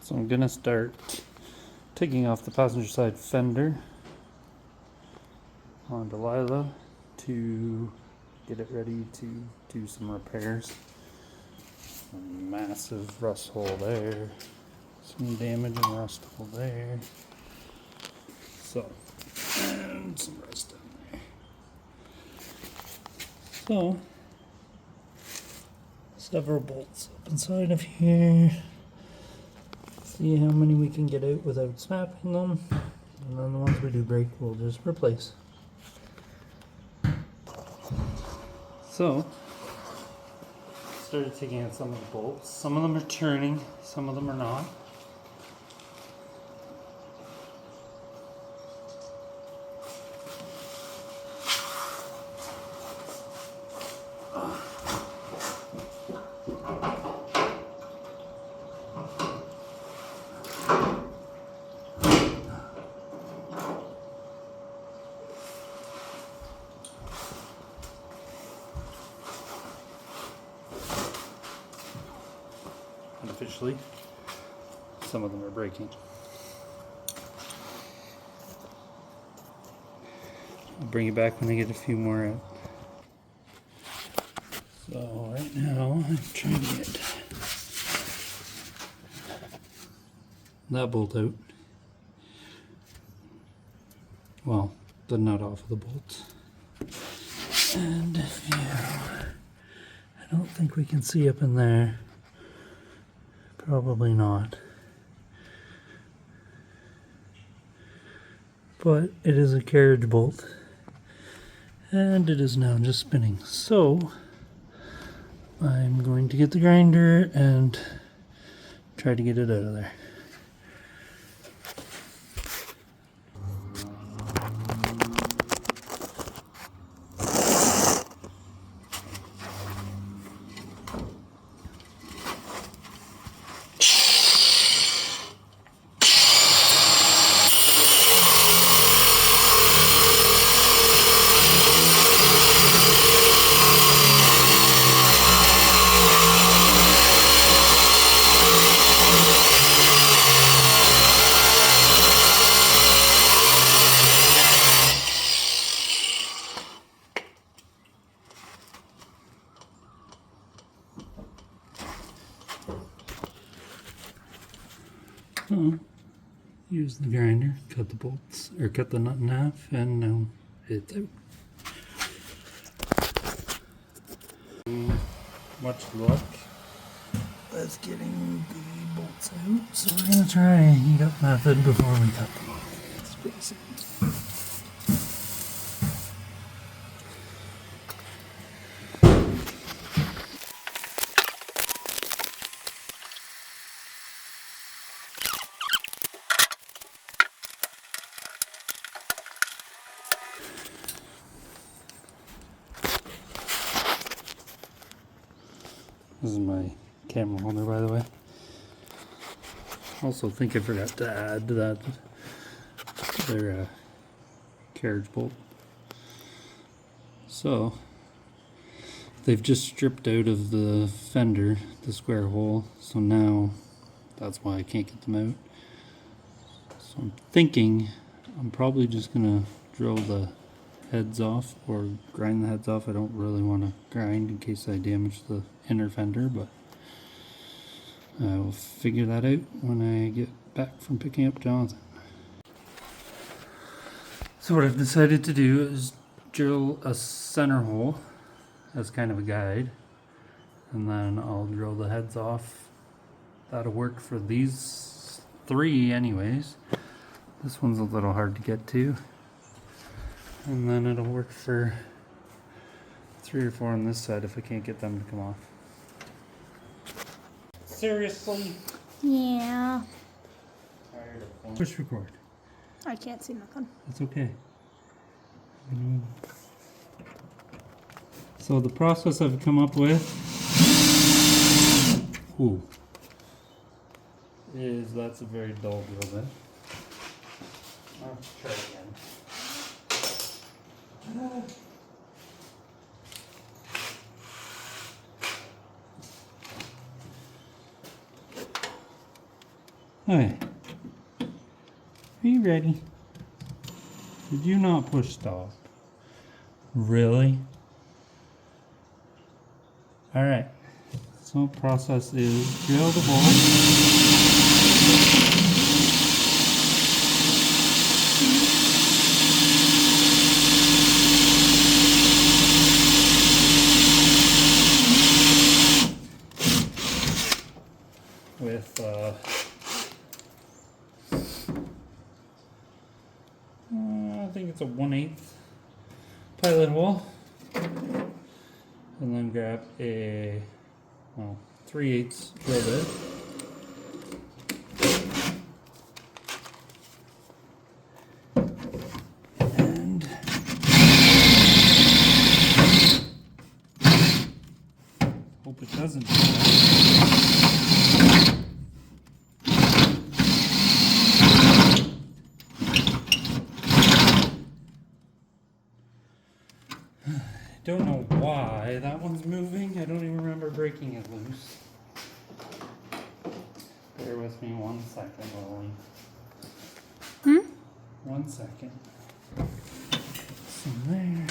So I'm gonna start taking off the passenger side fender on Delilah to get it ready to do some repairs. A massive rust hole there, some damage and rust hole there. So, and some rust down there. So, several bolts up inside of here. See how many we can get out without snapping them. And then the ones we do break, we'll just replace. So, started taking out some of the bolts. Some of them are turning, some of them are not. Unofficially, some of them are breaking. I'll bring it back when I get a few more out. So right now I'm trying to get that bolt out. Well, the nut off of the bolts. And yeah, I don't think we can see up in there. Probably not. But it is a carriage bolt. And it is now just spinning. So I'm going to get the grinder and try to get it out of there. So, use the grinder, cut the bolts, or cut the nut in half, and now it's out. Much luck with getting the bolts out, so we're going to try a heat up method before we cut them off. Let's fix it. This is my camera holder, by the way. Also think I forgot to add that their carriage bolt. So they've just stripped out of the fender the square hole, so now that's why I can't get them out. So I'm thinking I'm probably just gonna drill the heads off or grind the heads off. I don't really want to grind in case I damage the inner fender, but I will figure that out when I get back from picking up Jonathan. So what I've decided to do is drill a center hole as kind of a guide, and then I'll drill the heads off. That'll work for these three anyways. This one's a little hard to get to. And then it'll work for 3 or 4 on this side if I can't get them to come off. Seriously? Yeah. Push record. I can't see nothing. It's okay. So the process I've come up with is that's a very dull drill bit. I'll try again. Okay. Are you ready? Did you not push stop? Really? Alright. So process is drill the bolt. With I think it's a 1/8 pilot hole, and then grab a 3/8 drill bit. And hope it doesn't do that. Don't know why that one's moving. I don't even remember breaking it loose. Bear with me 1 second, Lily. 1 second. So there.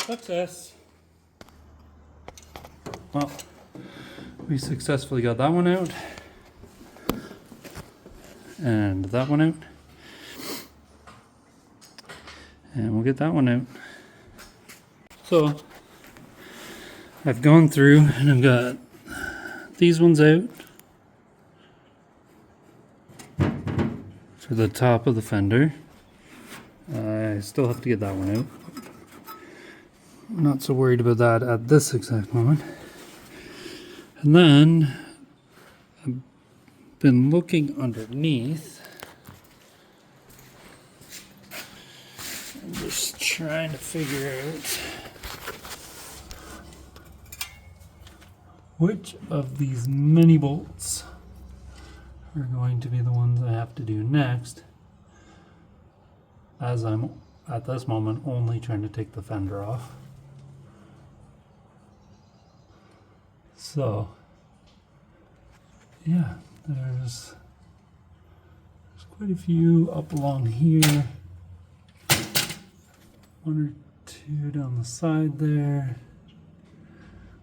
Success. Well, we successfully got that one out. And that one out. And we'll get that one out. So, I've gone through and I've got these ones out for the top of the fender. I still have to get that one out. I'm not so worried about that at this exact moment. And then I've been looking underneath. I'm just trying to figure out which of these mini bolts are going to be the ones I have to do next, as I'm at this moment only trying to take the fender off. So, yeah, there's quite a few up along here. 1 or 2 down the side there,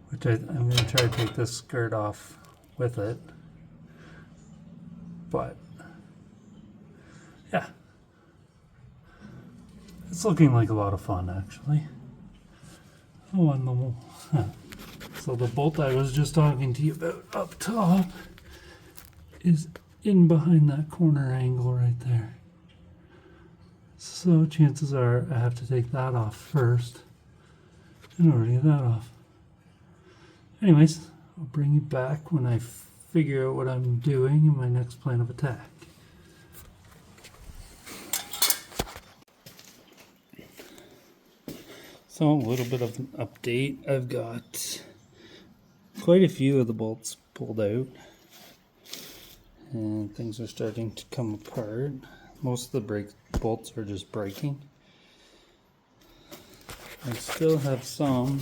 which I'm going to try to take this skirt off with it. But, yeah, it's looking like a lot of fun actually. Oh, and so the bolt I was just talking to you about up top is in behind that corner angle right there. So chances are I have to take that off first in order to get that off. Anyways, I'll bring you back when I figure out what I'm doing in my next plan of attack. So a little bit of an update. I've got quite a few of the bolts pulled out and things are starting to come apart. Most of the bolts are just breaking. I still have some.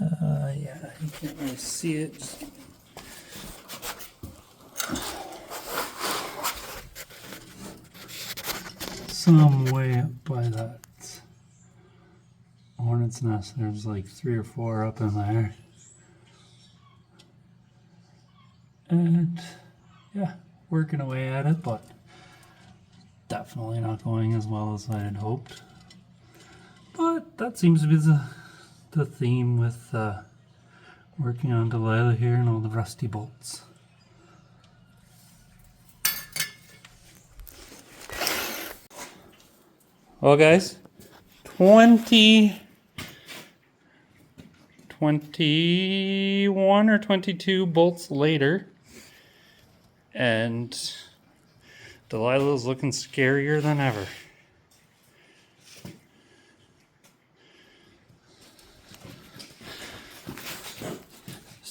Yeah, you can't really see it. Some way up by that hornet's nest. There's like 3 or 4 up in there. And yeah, working away at it, but definitely not going as well as I had hoped. But that seems to be the theme with working on Delilah here and all the rusty bolts. Well guys, 21 or 22 bolts later, and Delilah's looking scarier than ever.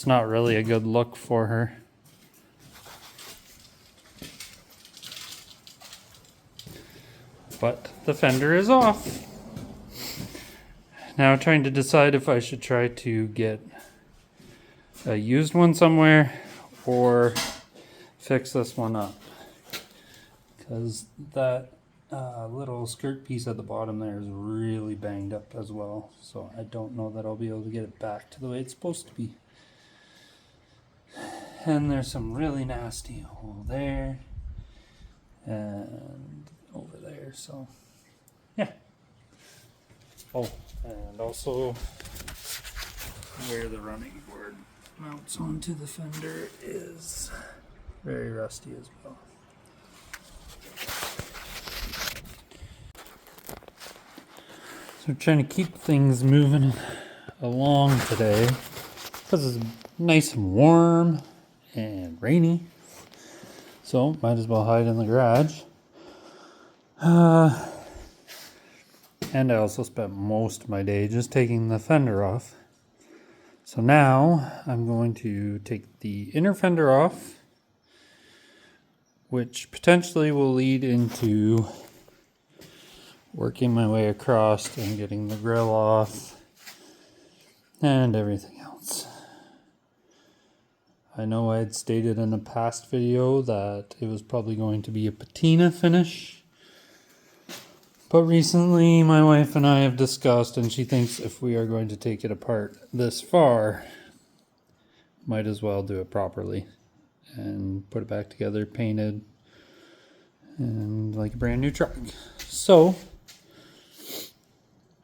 it's not really a good look for her. But the fender is off. Now trying to decide if I should try to get a used one somewhere or fix this one up. Because that little skirt piece at the bottom there is really banged up as well. So I don't know that I'll be able to get it back to the way it's supposed to be. And there's some really nasty hole there. And over there, so yeah. Oh, and also where the running board mounts onto the fender is very rusty as well. So we're trying to keep things moving along today because it's nice and warm and rainy. So might as well hide in the garage. And I also spent most of my day just taking the fender off. So now I'm going to take the inner fender off, which potentially will lead into working my way across and getting the grill off and everything else. I know I had stated in a past video that it was probably going to be a patina finish. But recently my wife and I have discussed, and she thinks if we are going to take it apart this far, might as well do it properly and put it back together, painted, and like a brand new truck. So,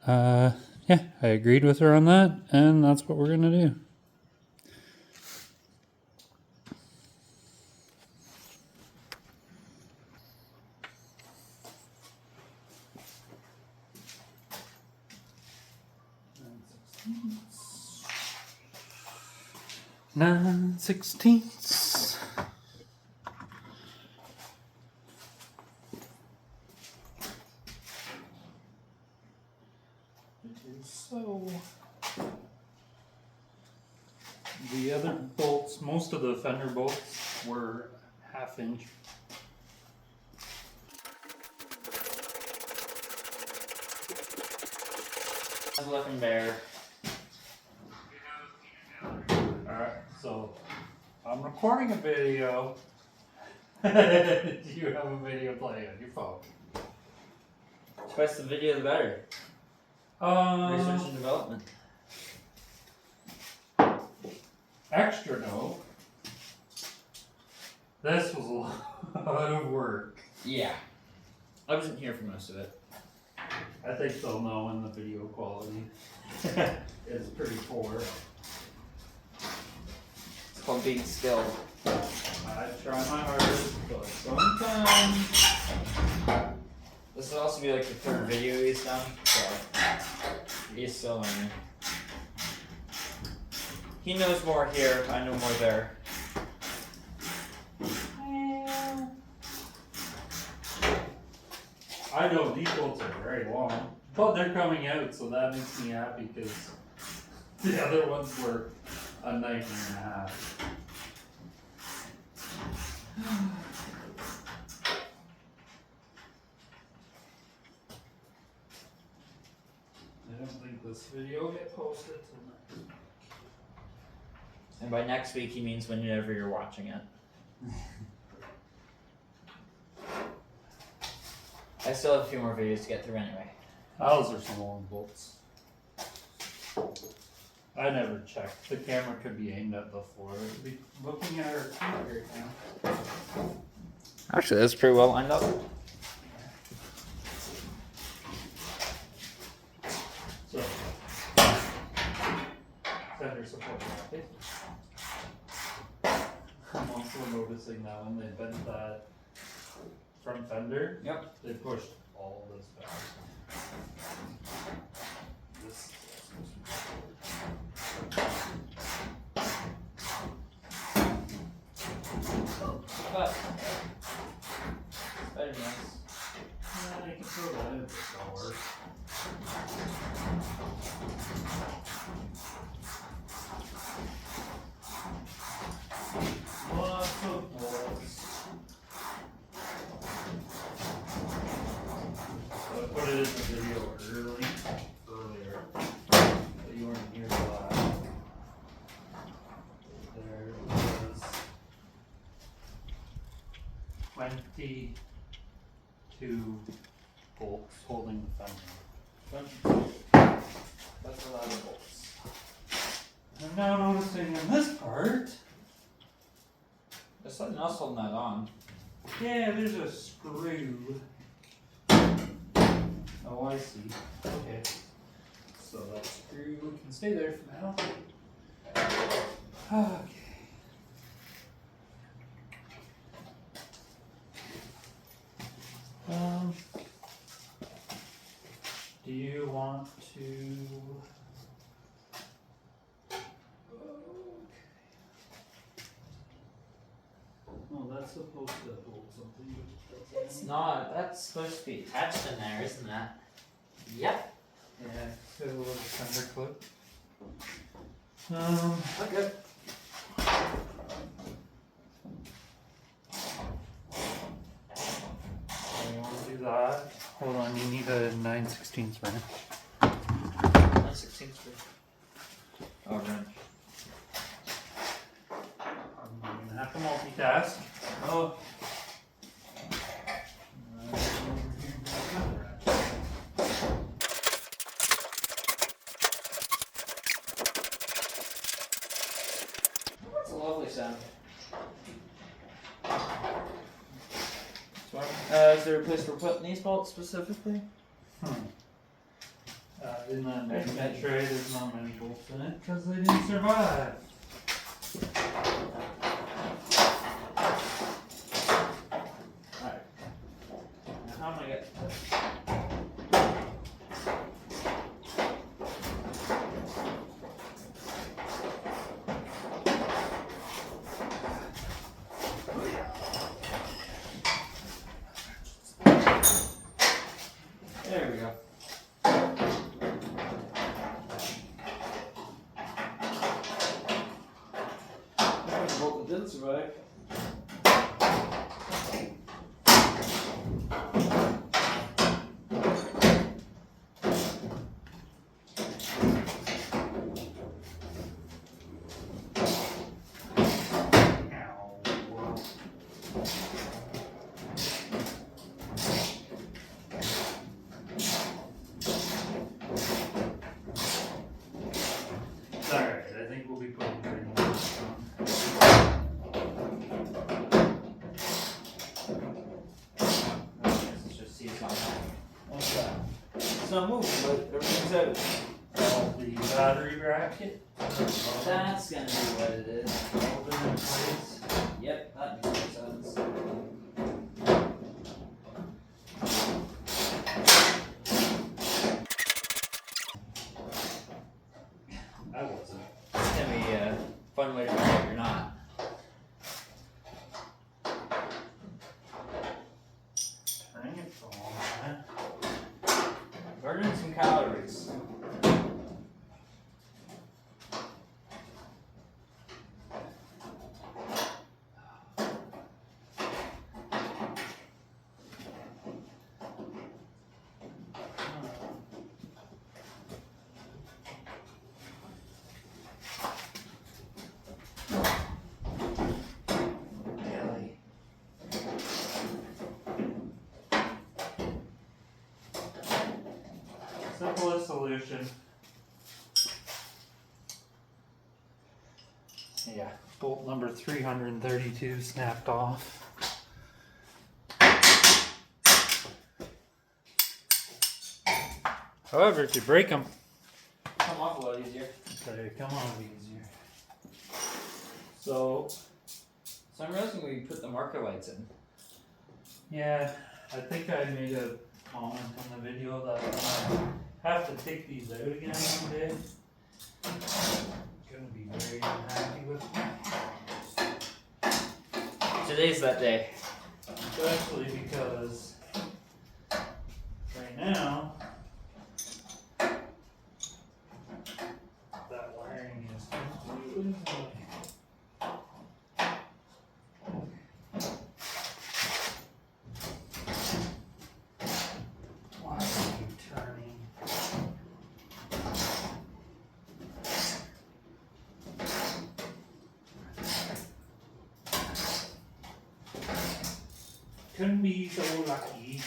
yeah, I agreed with her on that, and that's what we're gonna do. Nine sixteenths. It is so. The other bolts, most of the fender bolts were 1/2 inch. Looking bare. Alright, so I'm recording a video. Do you have a video playing on your phone? Twice the video, the better. Research and development. Extra no. This was a lot of work. Yeah. I wasn't here for most of it. I think they'll know when the video quality is pretty poor. It's called being skilled. I try my hardest, but sometimes. This will also be like the 3rd video he's done, so he's still learning. He knows more here, I know more there. I know these bolts are very long, but they're coming out, so that makes me happy because the other ones were a nightmare and a half. I don't think this video will get posted tonight. And by next week, he means whenever you're watching it. I still have a few more videos to get through anyway. Those are some long bolts. I never checked. The camera could be aimed at the floor. It'd be looking at her feet right now. Actually, that's pretty well lined up. So, fender support bracket. I'm also noticing that when they bent that front fender, Yep. they pushed all of this back. This is supposed to be But, better than this. yeah, you can throw that in the shower. 22 bolts holding the fender. That's a lot of bolts. I'm now noticing in this part, There's something else holding that on. yeah, there's a screw. Oh, I see. Okay. So that screw can stay there for now. Okay. Do you want to? Oh, that's supposed to hold something. It's not. That's supposed to be attached in there, isn't that? Yep. Yeah, so a little fender clip. Okay. You want to do that? Hold on, you need a 9/16 wrench. 1/16 screw. Oh, wrench. I'm gonna have to multitask. Oh. That's a lovely sound. Is there a place for putting these bolts specifically? In that magnet tray, there's not many bolts in it because they didn't survive. Alright. Now how am I getting this? There we go. There's a bolt that didn't survive. It's alright, I think we'll be putting pretty much on. Let's just see it's on. What's that? It's not moving, but everything's out. The battery bracket. That's gonna be what it is. Hold it in place. Yep, that makes sense. That wasn't. It's gonna be a fun way to find out you're not. Turning it for a long time. Burning some calories. Really? Simplest solution. Yeah, bolt number 332 snapped off. However, if you break them, Come off a lot easier. they come on easier. So, So I'm realizing we put the marker lights in. yeah, I think I made a comment on the video that I have to take these out again one day. Gonna be very unhappy with me. Today's that day. Especially because right now that wiring is completely in the way. Why are you turning? Couldn't be so lucky.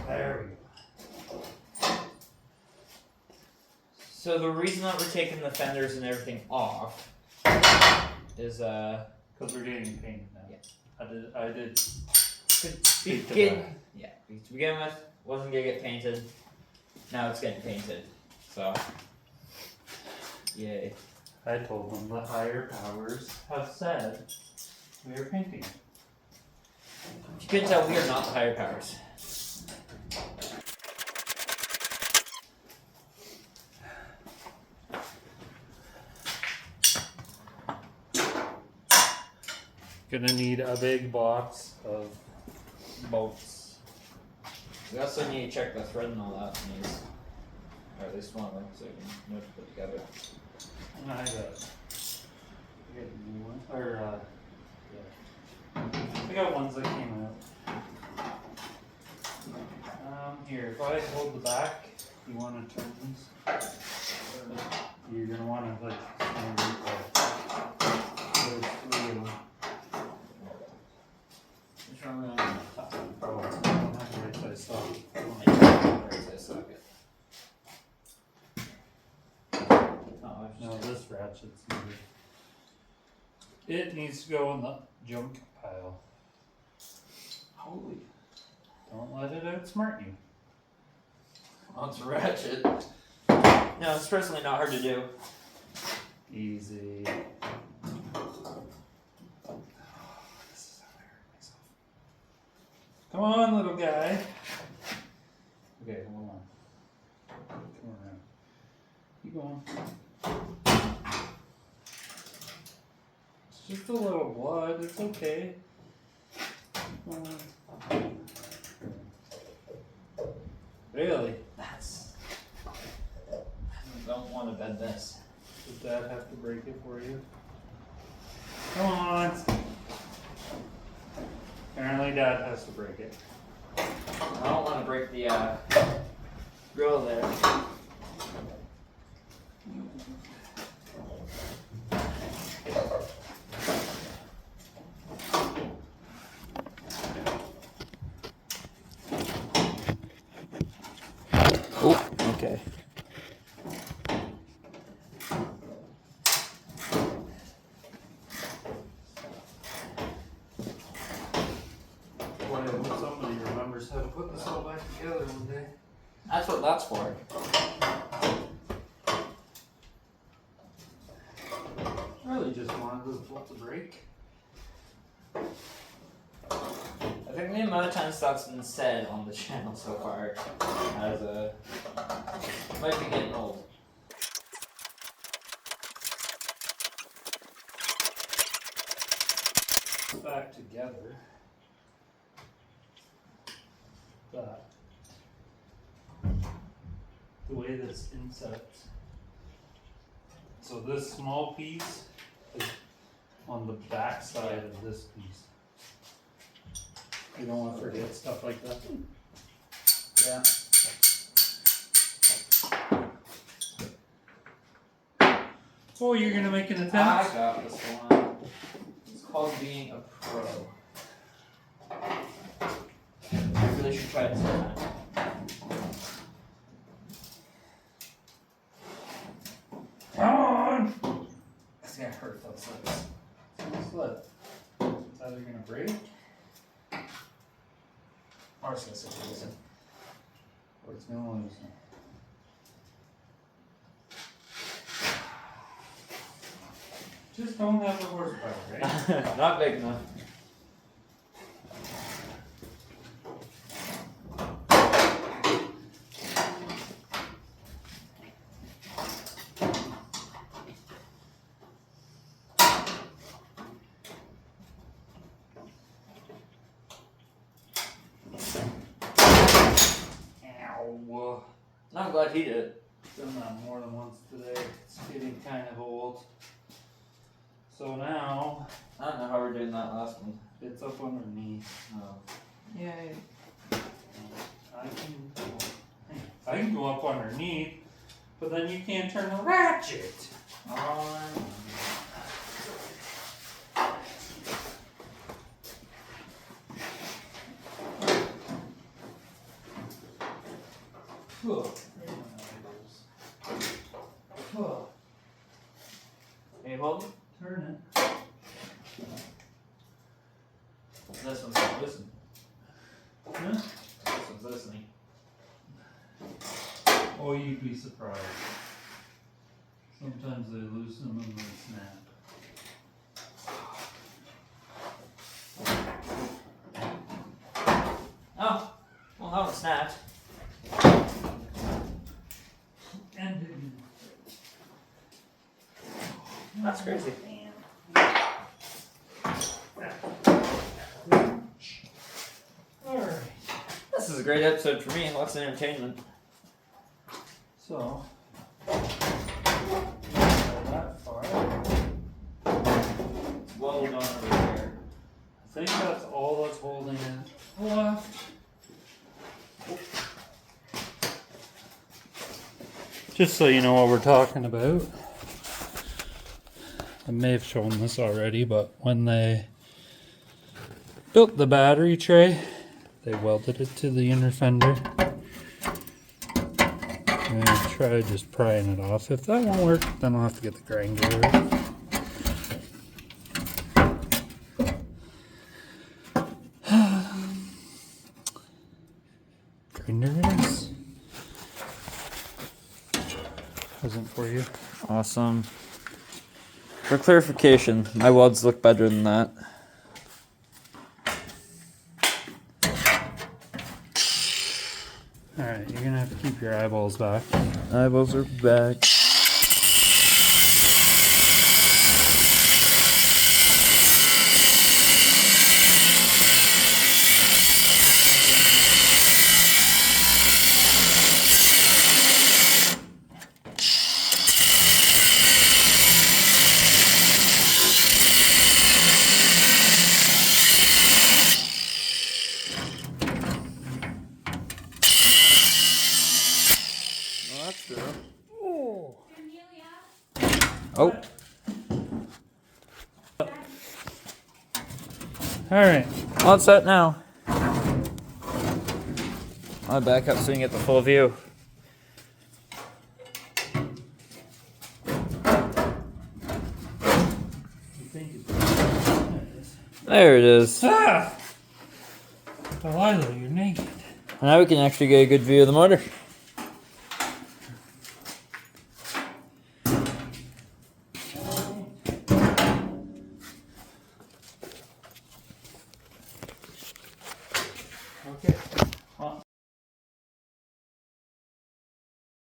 There we go. So the reason that we're taking the fenders and everything off is Because we're getting painted now. Yeah. I did. to Speak to begin, that. yeah, to begin with, wasn't gonna get painted. Now it's getting painted. So, yay. I told them the higher powers have said we are painting it. If you couldn't tell, we are not the higher powers. Gonna need a big box of bolts. We also need to check the thread and all that in these. Or at least one of them, so we can know to put together. And I got a new one. Or, yeah. I got ones that came out. Here, if I hold the back, you want to turn these? You're gonna want to, like, stand there's three of them. Which one are we on? Oh, I don't have the right size socket. No, this ratchet's needed. It needs to go in the junk pile. Holy. Don't let it outsmart you. Well, it's a ratchet. No, it's personally not hard to do. Easy. This is how I hurt myself. Come on, little guy. Okay, hold on. Come around. Keep going. It's just a little blood. It's okay. Keep going. Really? That's. I don't want to bend this. Does Dad have to break it for you? Come on. Apparently Dad has to break it. I don't want to break the grill there. Oh, okay. Boy, I hope somebody remembers how to put this all back together one day. That's what that's for. I really just wanted this bolt to break. I think the amount of times that's been said on the channel so far has might be getting old. Back together. But the way this insets. So this small piece is on the back side of this piece. You don't want to forget stuff like that. Yeah. Oh, you're gonna make an I attempt? got this one. It's called being a pro. I really should try it sometime. Come on! It's gonna hurt those lips. Slip. It's either gonna break Or it's gonna sit loosen. or it's gonna loosen. Just don't have the horsepower, right? Not big enough. Ow. I'm glad he did it. Done that more than once today. It's getting kind of old. So now I don't know how we're doing that last one. it's up underneath. Oh. Yay. I can go up underneath, but then you can't turn the ratchet. you hold it? Turn This one's not listening. it. Huh? This one's listening. Oh, you'd be surprised. Sometimes they loosen them and they snap. Oh, well, that one snapped. And That's crazy. Alright. This is a great episode for me. Lots of entertainment. So, that far. It's well done over there. I think that's all that's holding it left. Just so you know what we're talking about. I may have shown this already, but when they built the battery tray, they welded it to the inner fender. I'm gonna try just prying it off. If that won't work, then I'll have to get the grinder out. Grinder is. Wasn't for you. Awesome. For clarification, my welds look better than that. Alright, you're gonna have to keep your eyeballs back. Eyeballs are back. Oh. Alright. All it's set now. I'll back up so we can get the full view. There it is. Ah! Delilah, you're naked. Now we can actually get a good view of the motor.